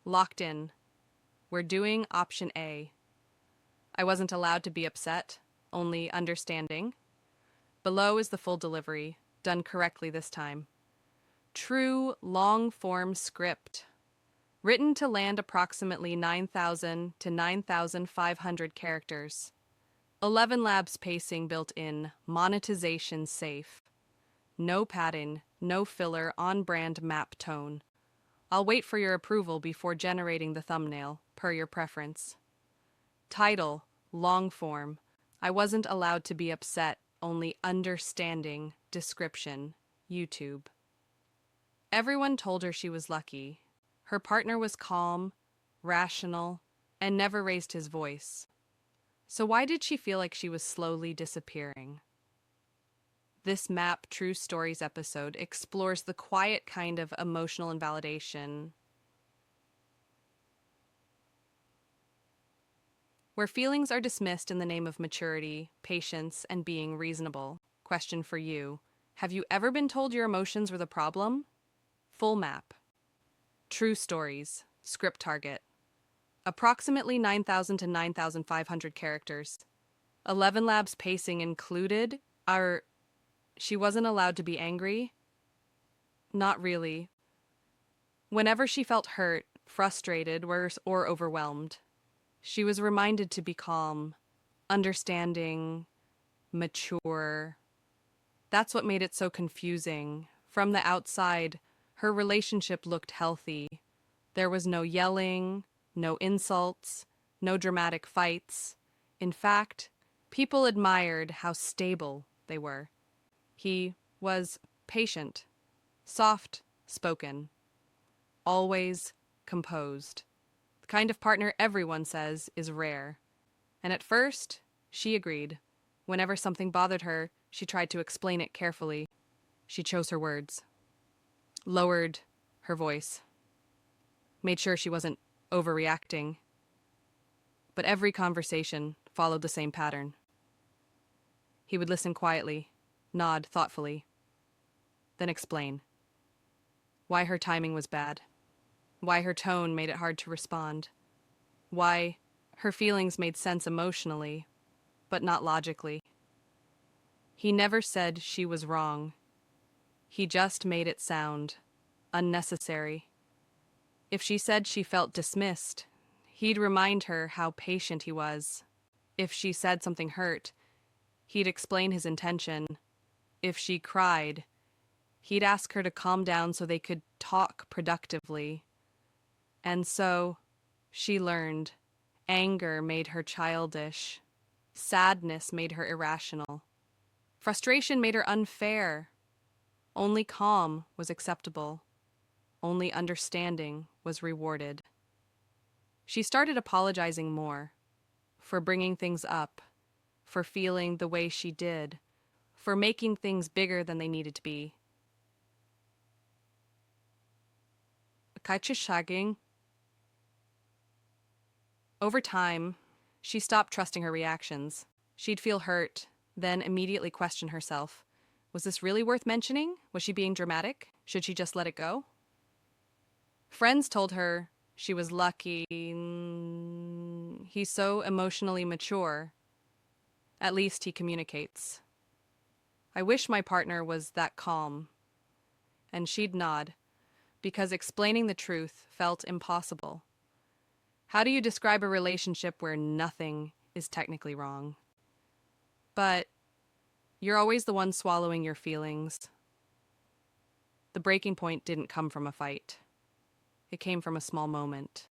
Locked in. We're doing option A. I wasn't allowed to be upset, only understanding. Below is the full delivery, done correctly this time. True long-form script. Written to land approximately 9,000 to 9,500 characters. 11 labs pacing built in, monetization safe. No padding, no filler, on-brand map tone. I'll wait for your approval before generating the thumbnail, per your preference. Title, long form. I wasn't allowed to be upset, only understanding. Description, YouTube. Everyone told her she was lucky. Her partner was calm, rational, and never raised his voice. So why did she feel like she was slowly disappearing? This Map True Stories episode explores the quiet kind of emotional invalidation where feelings are dismissed in the name of maturity, patience, and being reasonable. Question for you. Have you ever been told your emotions were the problem? Full map. True Stories. Script target. Approximately 9,000 to 9,500 characters. 11 labs pacing included. She wasn't allowed to be angry? Not really. Whenever she felt hurt, frustrated, or overwhelmed, she was reminded to be calm, understanding, mature. That's what made it so confusing. From the outside, her relationship looked healthy. There was no yelling, no insults, no dramatic fights. In fact, people admired how stable they were. He was patient, soft-spoken, always composed. The kind of partner everyone says is rare. And at first, she agreed. Whenever something bothered her, she tried to explain it carefully. She chose her words, lowered her voice, made sure she wasn't overreacting. But every conversation followed the same pattern. He would listen quietly, nod thoughtfully, then explain why her timing was bad, why her tone made it hard to respond, why her feelings made sense emotionally, but not logically. He never said she was wrong. He just made it sound unnecessary. If she said she felt dismissed, he'd remind her how patient he was. If she said something hurt, he'd explain his intention. If she cried, he'd ask her to calm down so they could talk productively. And so, she learned. Anger made her childish. Sadness made her irrational. Frustration made her unfair. Only calm was acceptable. Only understanding was rewarded. She started apologizing more, for bringing things up, for feeling the way she did, for making things bigger than they needed to be. Shagging. Over time, she stopped trusting her reactions. She'd feel hurt, then immediately question herself. Was this really worth mentioning? Was she being dramatic? Should she just let it go? Friends told her she was lucky. He's so emotionally mature. At least he communicates. I wish my partner was that calm. And she'd nod, because explaining the truth felt impossible. How do you describe a relationship where nothing is technically wrong? But you're always the one swallowing your feelings. The breaking point didn't come from a fight. It came from a small moment.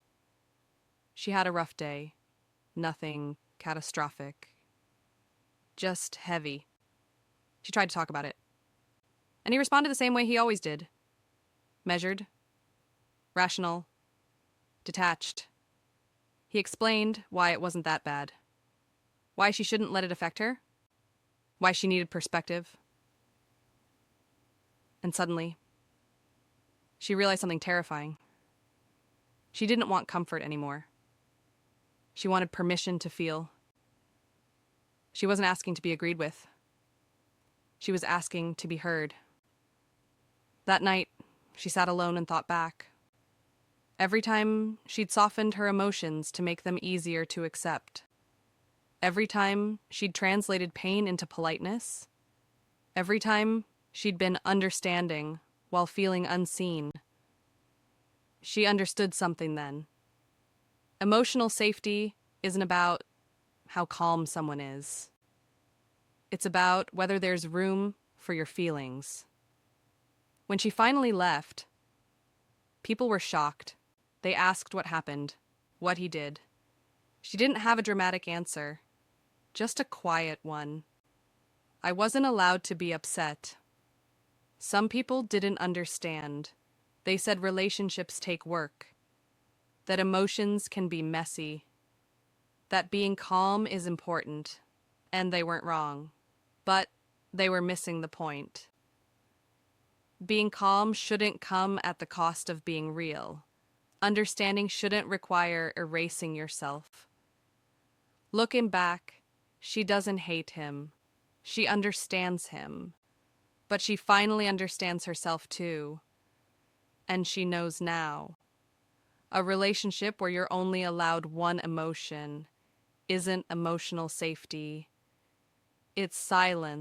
She had a rough day. Nothing catastrophic. Just heavy. She tried to talk about it. And he responded the same way he always did. Measured. Rational. Detached. He explained why it wasn't that bad. Why she shouldn't let it affect her. Why she needed perspective. And suddenly, she realized something terrifying. She didn't want comfort anymore. She wanted permission to feel. She wasn't asking to be agreed with. She was asking to be heard. That night, she sat alone and thought back. Every time she'd softened her emotions to make them easier to accept. Every time she'd translated pain into politeness. Every time she'd been understanding while feeling unseen. She understood something then. Emotional safety isn't about how calm someone is. It's about whether there's room for your feelings. When she finally left, people were shocked. They asked what happened, what he did. She didn't have a dramatic answer, just a quiet one. I wasn't allowed to be upset. Some people didn't understand. They said relationships take work, that emotions can be messy, that being calm is important, and they weren't wrong, but they were missing the point. Being calm shouldn't come at the cost of being real. Understanding shouldn't require erasing yourself. Looking back, she doesn't hate him. She understands him. But she finally understands herself too. And she knows now. A relationship where you're only allowed one emotion isn't emotional safety. It's silence.